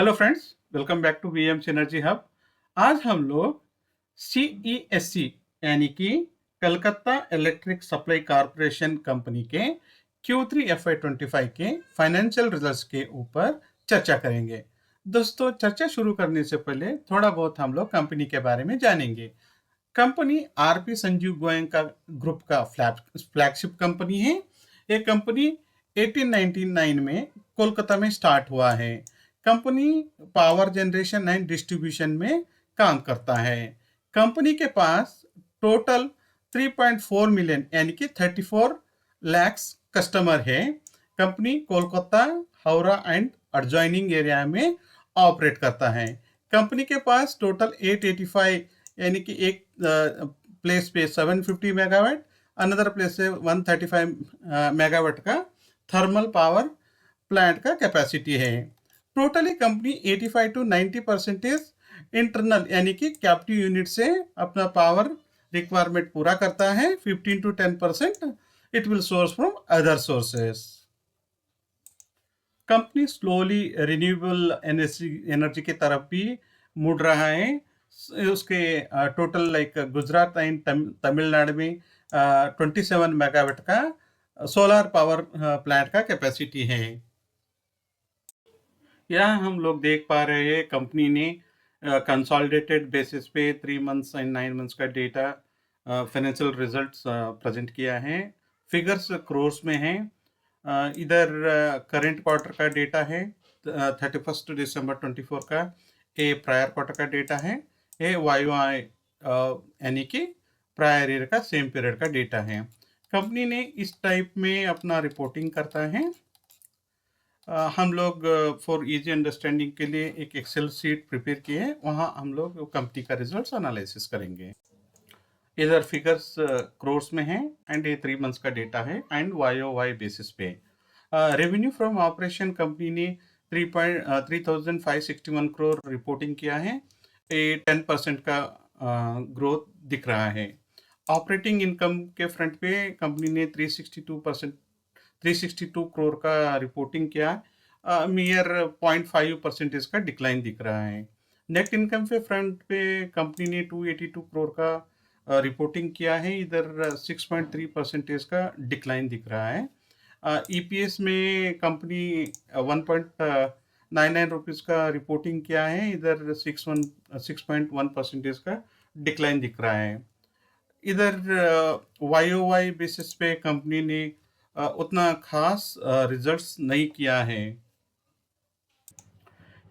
Hello friends, welcome back to VM synergy hub. आज हम लोग सीईएससी यानी कि Calcutta electric supply corporation company के Q3 FY25 के फाइनेंशियल रिजल्ट्स के ऊपर चर्चा करेंगे। दोस्तों, चर्चा शुरू करने से पहले थोड़ा बहुत हम लोग कंपनी के बारे में जानेंगे। Company RP Sanjeev Goenka group का फ्लैगशिप कंपनी है। ये कंपनी 1899 में कोलकाता में स्टार्ट हुआ है। Company power generation and distribution में काम करता है। कंपनी के पास टोटल 3.4 मिलियन यानी कि 34 लैक्स कस्टमर है। Company Kolkata, Howrah and adjoining area में ऑपरेट करता है। कंपनी के पास टोटल 885 यानी कि एक प्लेस पे 750 मेगावाट, अनदर प्लेस से 135 मेगावाट का थर्मल पावर प्लांट का कैपेसिटी है। टोटली कंपनी 85 to 90% इंटरनल यानी कि कैप्टिव यूनिट से अपना पावर रिक्वायरमेंट पूरा करता है। 15 to 10% it will source from other sources. Company slowly renewable energy की तरफ भी मुड़ रहा है। उसके total like Gujarat and Tamil Nadu में 27 मेगावाट का सोलर पावर प्लांट का कैपेसिटी है। यहाँ हम लोग देख पा रहे हैं कंपनी ने कंसोलिडेटेड बेसिस पे 3 मंथ्स एंड 9 मंथ्स का डेटा फाइनेंशियल रिजल्ट्स प्रेजेंट किया है। फिगर्स क्रोर्स में है। इधर करंट क्वार्टर का डेटा है 31 दिसंबर 24 का। ये प्रायर क्वार्टर का डेटा है। ये YoY यानी कि प्रायर ईयर का सेम पीरियड का डेटा है। कंपनी ने इस टाइप में अपना रिपोर्टिंग करता है। हम लोग फॉर इजी अंडरस्टैंडिंग के लिए एक एक्सेल शीट प्रिपेयर किए हैं, वहाँ हम लोग कंपनी का रिजल्ट्स एनालिसिस करेंगे। इधर फिगर्स क्रोर्स में है एंड ये 3 मंथ्स का डेटा है एंड YoY बेसिस पे। रेवेन्यू फ्रॉम ऑपरेशन कंपनी ने 3,561 करोड़ रिपोर्टिंग किया है। ये 10% का ग्रोथ दिख रहा है। ऑपरेटिंग इनकम के फ्रंट पे कंपनी ने 362 करोड़ का रिपोर्टिंग किया। मियर 0.5% का डिक्लाइन दिख रहा है। नेट इनकम पे फ्रंट पे कंपनी ने 282 करोड़ का रिपोर्टिंग किया है। इधर 6.3% का डिक्लाइन दिख रहा है। EPS में कंपनी 1.99 रुपीज़ का रिपोर्टिंग किया है। इधर 6.1% का डिक्लाइन दिख रहा है। इधर YoY बेसिस पे कंपनी ने उतना खास रिजल्ट्स नहीं किया है।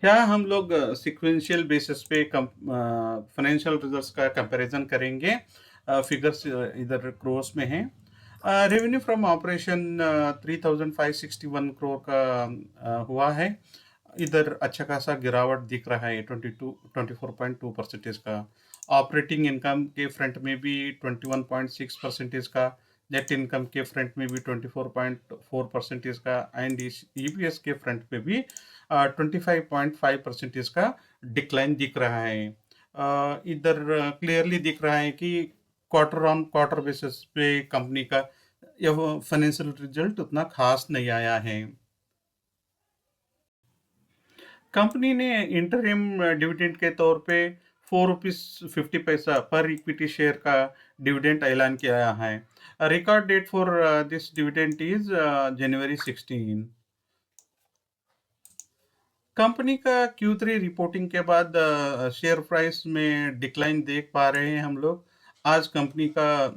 यहाँ हम लोग सिक्वेंशियल बेसिस पे फाइनेंशियल रिजल्ट्स का कंपैरिजन करेंगे। फिगर्स इधर क्रोर्स में है। रेवेन्यू फ्रॉम ऑपरेशन 3,561 करोड़ का हुआ है। इधर अच्छा खासा गिरावट दिख रहा है 24.2% का। ऑपरेटिंग इनकम के फ्रंट में भी 21.6% का, नेट इनकम के फ्रंट में भी 24.4% का एंड EPS के फ्रंट पे भी 25.5% का डिक्लाइन दिख रहा है। इधर क्लियरली दिख रहा है कि क्वार्टर ऑन क्वार्टर बेसिस पे कंपनी का यह फाइनेंशियल रिजल्ट उतना खास नहीं आया है। कंपनी ने इंटरिम डिविडेंड के तौर पे 4 रुपीज 50 पर इक्विटी शेयर का डिविडेंड ऐलान किया है। Record date for this dividend is January 16। Company का Q3 रिपोर्टिंग के बाद शेयर प्राइस में डिक्लाइन देख पा रहे हैं हम लोग। आज कंपनी का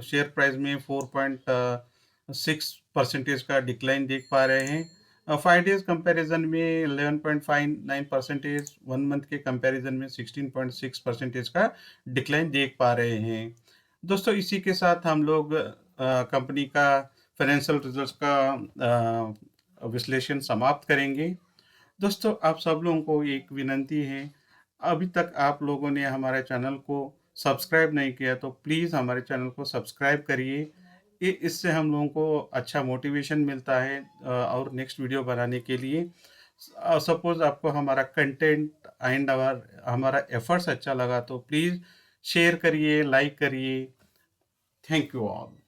शेयर प्राइस में 4.6% का डिक्लाइन देख पा रहे हैं। 5 डेज कंपैरिजन में 11.59%, 1 मंथ के कंपैरिजन में 16.6% का डिक्लाइन देख पा रहे हैं। दोस्तों, इसी के साथ हम लोग कंपनी का फाइनेंशियल रिजल्ट्स का विश्लेषण समाप्त करेंगे। दोस्तों, आप सब लोगों को एक विनंती है, अभी तक आप लोगों ने हमारे चैनल को सब्सक्राइब नहीं किया तो प्लीज़ हमारे चैनल को सब्सक्राइब करिए। इससे हम लोगों को अच्छा मोटिवेशन मिलता है और नेक्स्ट वीडियो बनाने के लिए। सपोज़ आपको हमारा कंटेंट एंड हमारा एफर्ट्स अच्छा लगा तो प्लीज़ शेयर करिए, लाइक करिए। Thank you all.